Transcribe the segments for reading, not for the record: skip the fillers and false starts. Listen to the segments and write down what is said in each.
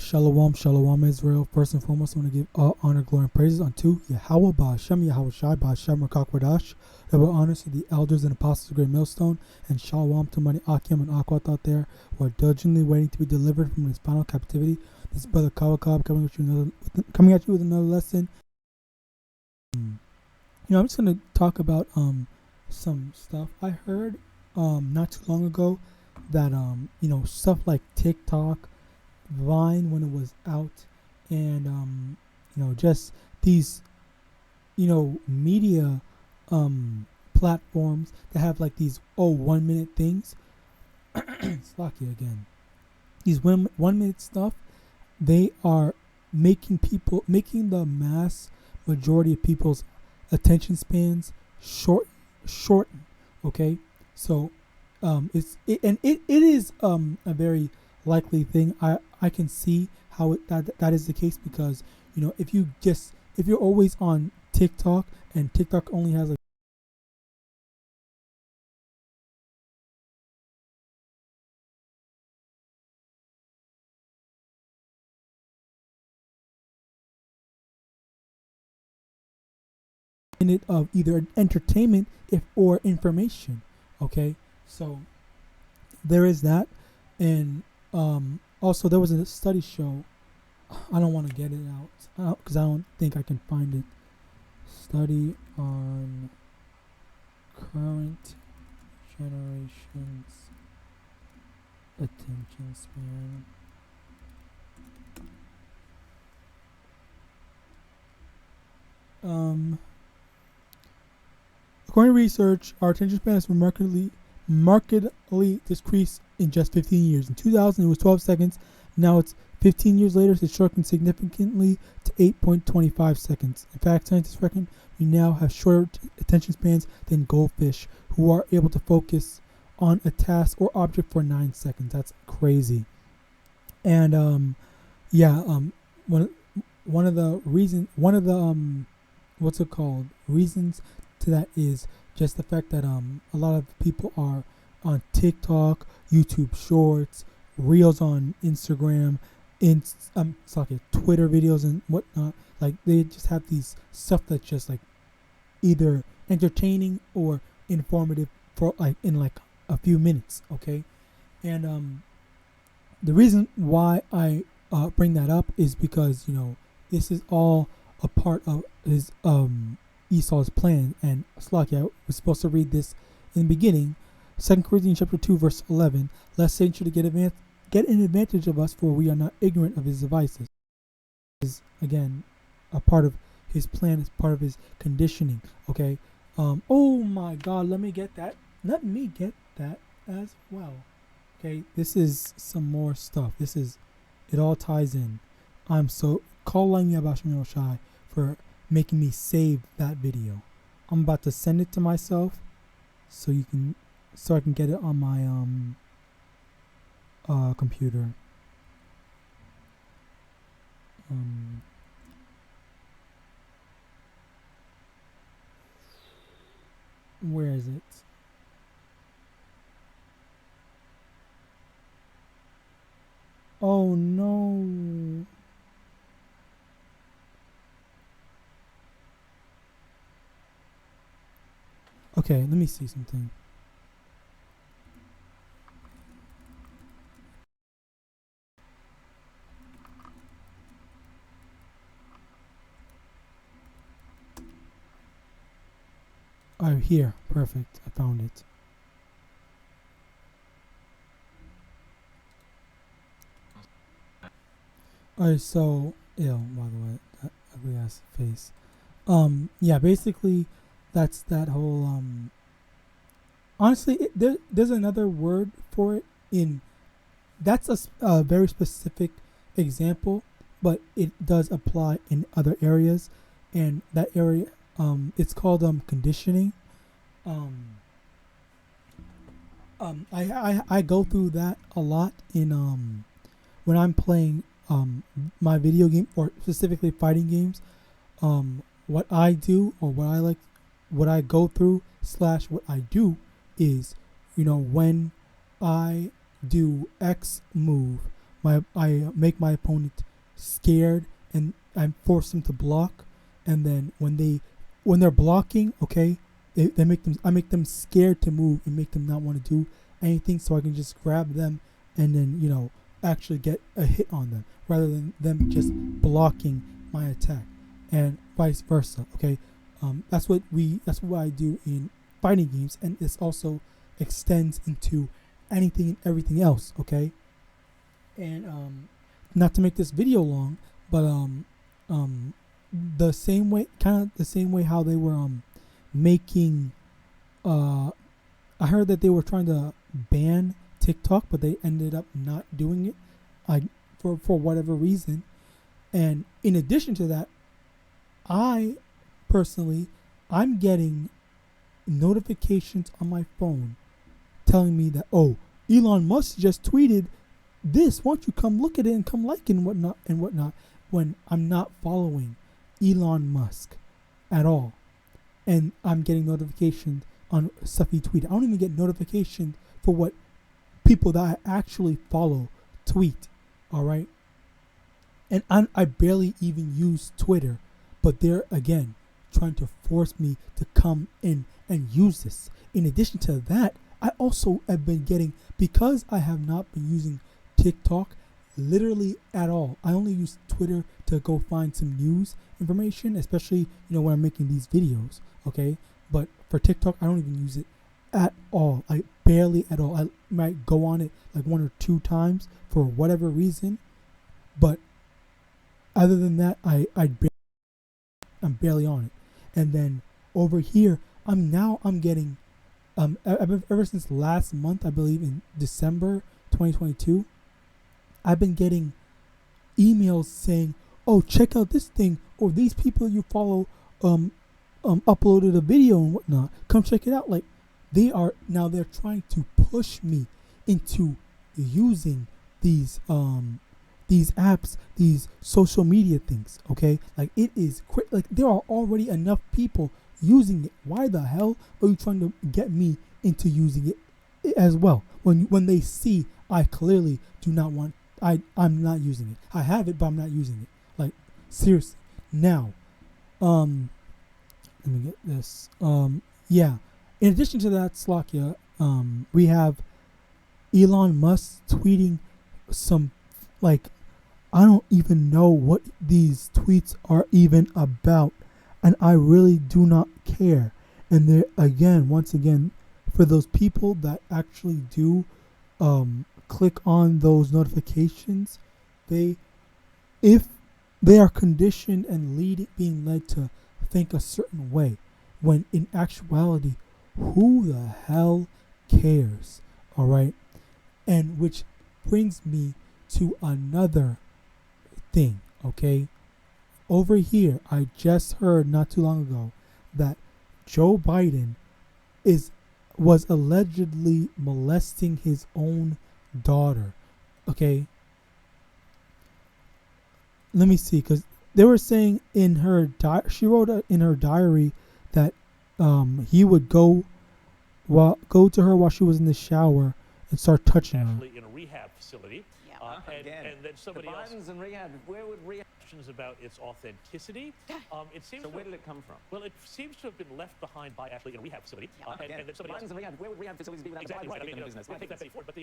Shalom, Shalom Israel. First and foremost, I want to give all honor, glory, and praises unto YAHAWAH, YAHAWASHI, wcguerkiejejkhkvukefhiuvgyjgukerihu. Double honors to the elders and apostles of Great Millstone, and Shalom to many Akim and Akwat out there who are diligently waiting to be delivered from this final captivity. This is Brother Kawakab coming at you with another lesson. I'm just going to talk about some stuff I heard not too long ago that stuff like TikTok, Vine when it was out, and just these media platforms that have like these 1 minute things. It's lucky again. These 1 minute stuff, they are making the mass majority of people's attention spans shorten. Okay, so it is a very likely thing. I can see how that is the case, because if you're always on TikTok and TikTok only has a minute of either entertainment or information. Okay, so there is that. And also there was a study show. I don't want to get it out because I don't think I can find it. Study on current generation's attention span. According to research, our attention span is markedly decreased in just 15 years. In 2000, it was 12 seconds. Now it's 15 years later, it's shrunken significantly to 8.25 seconds. In fact, scientists reckon we now have shorter attention spans than goldfish, who are able to focus on a task or object for 9 seconds. That's crazy. And one of the reasons to that is just the fact that a lot of people are on TikTok, YouTube Shorts, Reels on Instagram, Twitter videos and whatnot. Like, they just have these stuff that's just like either entertaining or informative for in a few minutes. Okay, and the reason why I bring that up is because this is all a part of his Esau's plan. And Slakia was supposed to read this in the beginning. 2 Corinthians chapter 2 verse 11. Lest Satan should get an advantage of us, for we are not ignorant of his devices. This is again a part of his plan, is part of his conditioning. Okay. Oh my God, let me get that as well. Okay, this is some more stuff. It all ties in. I'm so calling YAHAWASHI for making me save that video. I'm about to send it to myself so I can get it on my computer. Where is it? Oh no. Okay, let me see something. Oh, here. Perfect. I found it. Alright, so ew, by the way, that ugly ass face. Yeah, basically that's that whole honestly, there's another word for it. That's a very specific example, but it does apply in other areas, and that area it's called conditioning. I go through that a lot in when I'm playing my video game, or specifically fighting games. What I do, or what I go through / what I do is, when I do X move, I make my opponent scared, and I force them to block. And then when they're blocking, okay, I make them scared to move and make them not want to do anything, so I can just grab them and then actually get a hit on them rather than them just blocking my attack, and vice versa. Okay, that's what I do in fighting games, and this also extends into anything and everything else. Okay, and not to make this video long, but the same way how they were making I heard that they were trying to ban TikTok, but they ended up not doing it for whatever reason. And in addition to that, I'm getting notifications on my phone telling me that, oh, Elon Musk just tweeted this, why don't you come look at it and come like it and whatnot, when I'm not following Elon Musk at all. And I'm getting notifications on stuff he tweeted. I don't even get notifications for what people that I actually follow tweet. All right. And I barely even use Twitter, but they're again trying to force me to come in and use this. In addition to that, I also have been getting, because I have not been using TikTok literally at all. I only use Twitter to go find some news information, especially when I'm making these videos. Okay, but for TikTok, I don't even use it at all. I barely at all. I might go on it like 1 or 2 times for whatever reason, but other than that, I'm barely on it. And then over here, I'm getting ever since last month, I believe in December 2022, I've been getting emails saying, oh, check out this thing, or these people you follow uploaded a video and whatnot, come check it out. Like they're trying to push me into using these apps, these social media things. Okay, like it is like there are already enough people using it. Why the hell are you trying to get me into using it as well, when they see I clearly do not want, I'm not using it. I have it, but I'm not using it. Like seriously. Now let me get this. Yeah, in addition to that, Slakia, we have Elon Musk tweeting some, like, I don't even know what these tweets are even about, and I really do not care. And there once again, for those people that actually do click on those notifications, if they are conditioned and being led to think a certain way, when in actuality, who the hell cares? All right, and which brings me to another thing. Okay, over here, I just heard not too long ago that Joe Biden was allegedly molesting his own daughter. Okay, let me see, because they were saying in her she wrote in her diary that he would go to her while she was in the shower and start touching her. In a rehab facility. And then somebody the Bidens else. in rehab. Where would rehab? Questions about its authenticity. It seems. So where did it come from? Well, it seems to have been left behind by Ashley in a rehab facility. And then somebody Bidens in rehab. Where would rehab facilities be without exactly the right. I mean, business? I take that Betty Ford, but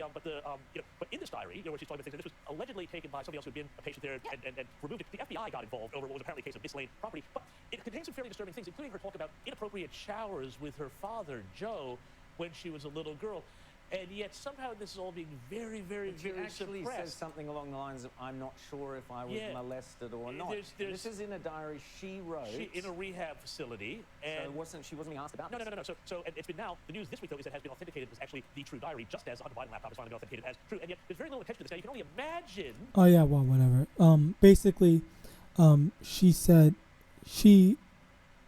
in this diary, where she's talking about things, and this was allegedly taken by somebody else who had been a patient there and removed it. The FBI got involved over what was apparently a case of mislaying property, but it contains some fairly disturbing things, including her talk about inappropriate showers with her father, Joe, when she was a little girl. And yet somehow this is all being very, very, but very actually suppressed. Says something along the lines of, I'm not sure if I was molested or not. This is in a diary she wrote. In a rehab facility. And so she wasn't being asked about No. So it's been now, the news this week, though, is that it has been authenticated as actually the true diary, just as the Hunter Biden laptop is finally been authenticated as true. And yet there's very little attention to this. Now, you can only imagine. Oh, yeah, well, whatever. Basically, she said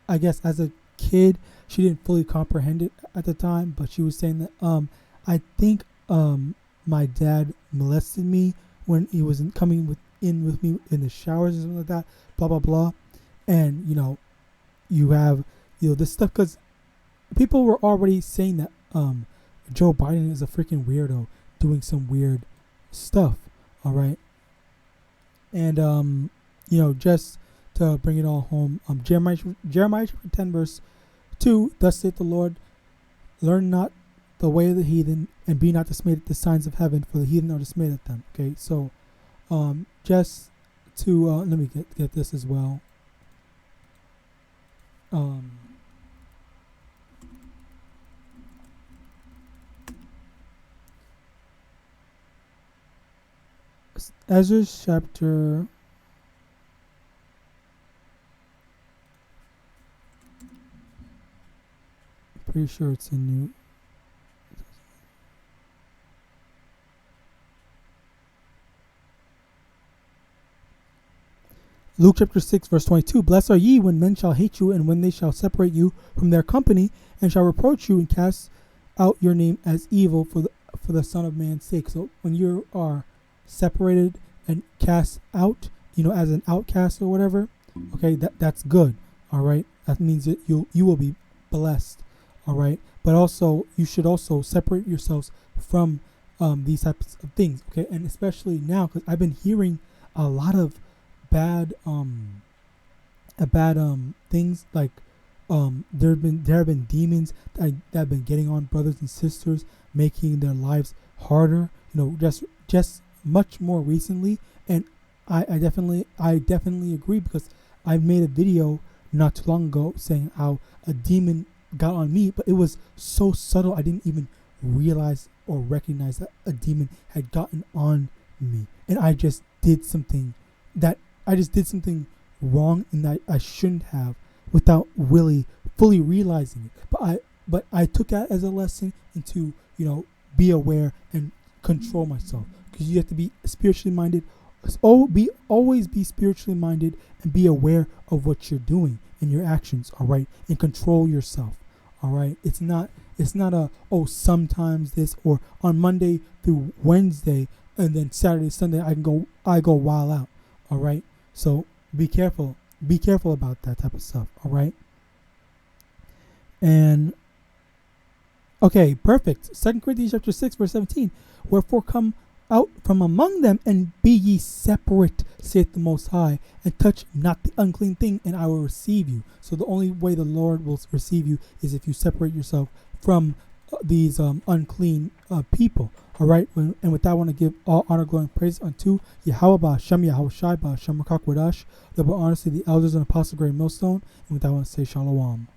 I guess as a kid, she didn't fully comprehend it at the time, but she was saying that, I think my dad molested me when he wasn't coming in with me in the showers or something like that, blah, blah, blah. And, you have, this stuff, because people were already saying that Joe Biden is a freaking weirdo doing some weird stuff, All right. And, just to bring it all home, Jeremiah chapter 10, verse 2, thus saith the Lord, learn not the way of the heathen, and be not dismayed at the signs of heaven, for the heathen are dismayed at them. Okay, so just to, let me get this as well. Ezra's chapter pretty sure it's in New Luke chapter 6 verse 22. Blessed are ye when men shall hate you, and when they shall separate you from their company, and shall reproach you and cast out your name as evil for the Son of Man's sake. So when you are separated and cast out, as an outcast or whatever, okay, that's good. All right, that means that you will be blessed. All right, but also you should also separate yourselves from these types of things. Okay, and especially now, because I've been hearing a lot of bad things, like there have been demons that have been getting on brothers and sisters, making their lives harder. Just much more recently, and I definitely agree, because I made a video not too long ago saying how a demon got on me, but it was so subtle I didn't even realize or recognize that a demon had gotten on me, and I just did something wrong and that I shouldn't have, without really fully realizing it. But I took that as a lesson into be aware and control myself, because you have to be spiritually minded. Always be spiritually minded and be aware of what you're doing and your actions. All right, and control yourself. All right, it's not a sometimes this, or on Monday through Wednesday and then Saturday Sunday I go wild out. All right, so be careful about that type of stuff. All right. And okay, perfect. 2 Corinthians chapter 6 verse 17. Wherefore come out from among them, and be ye separate, saith the Most High, and touch not the unclean thing, and I will receive you. So the only way the Lord will receive you is if you separate yourself from these unclean people. All right, and with that, I want to give all honor, glory, and praise unto YAHAWAH, BaHashem, YAHAWASHI, BaHashem, YAHAWADAH, the honor to the elders and apostles, great millstone. And with that, I want to say shalom.